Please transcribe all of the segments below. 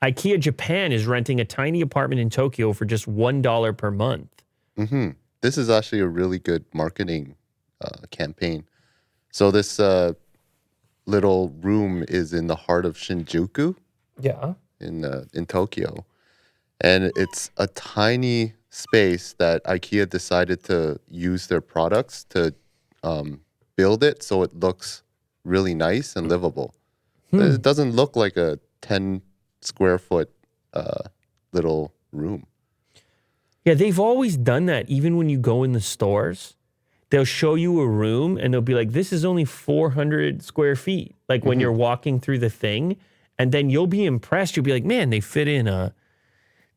Ikea Japan is renting a tiny apartment in Tokyo for just $1 per month. Mm-hmm. This is actually a really good marketing campaign. So this little room is in the heart of Shinjuku. Yeah. In Tokyo, and it's a tiny space that IKEA decided to use their products to build it so it looks really nice and livable. It doesn't look like a 10 square foot little room. Yeah, they've always done that. Even when you go in the stores, they'll show you a room and they'll be like, this is only 400 square feet. Like when you're walking through the thing, and then you'll be impressed. You'll be like, man, they fit in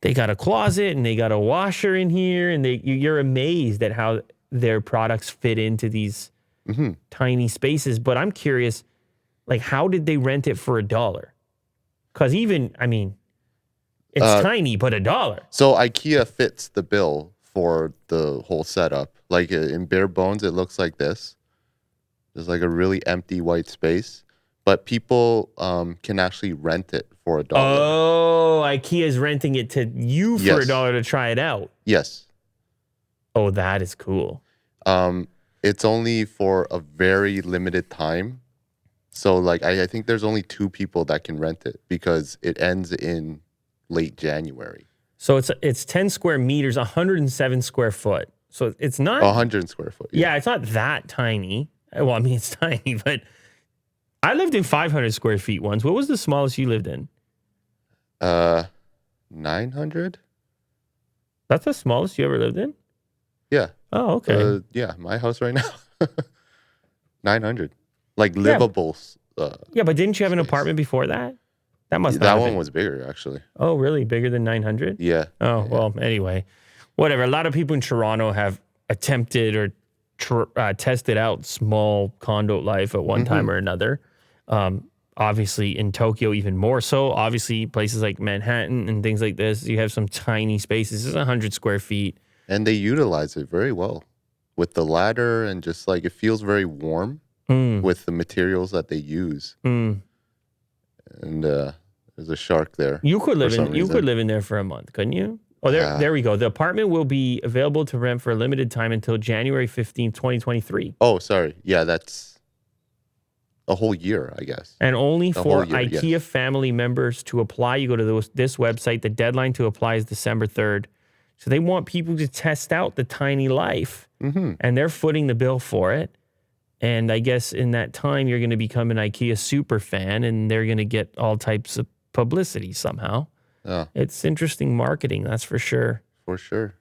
they got a closet and they got a washer in here. And you're amazed at how their products fit into these tiny spaces. But I'm curious, like, how did they rent it for $1? Because it's tiny, but $1. So IKEA fits the bill for the whole setup. Like in bare bones, it looks like this. There's like a really empty white space, but people can actually rent it for $1. Oh, IKEA's renting it to you for $1 to try it out. Yes. Oh, that is cool. It's only for a very limited time. So like I think there's only 2 people that can rent it because it ends in late January. So it's 10 square meters, 107 square foot. So it's not 100 square foot. Yeah, it's not that tiny. Well, I mean, it's tiny, but I lived in 500 square feet once. What was the smallest you lived in? 900. That's the smallest you ever lived in? Yeah. Oh, okay. Yeah, my house right now. 900. Like livable. Yeah, but didn't you have an apartment before that? That one was bigger, actually. Oh, really? Bigger than 900? Yeah. Oh, well, anyway. Whatever. A lot of people in Toronto have attempted or tested out small condo life at one time or another. Obviously, in Tokyo, even more so. Obviously, places like Manhattan and things like this, you have some tiny spaces. It's 100 square feet. And they utilize it very well with the ladder and just like it feels very warm with the materials that they use. And there's a shark there. You could live in there for a month, couldn't you? Oh, there we go. The apartment will be available to rent for a limited time until January 15th, 2023. Oh, sorry. Yeah, that's a whole year, I guess. And only for IKEA family members to apply. You go to this website. The deadline to apply is December 3rd. So they want people to test out the tiny life. And they're footing the bill for it. And I guess in that time, you're going to become an IKEA super fan, and they're going to get all types of publicity somehow. It's interesting marketing, that's for sure. For sure.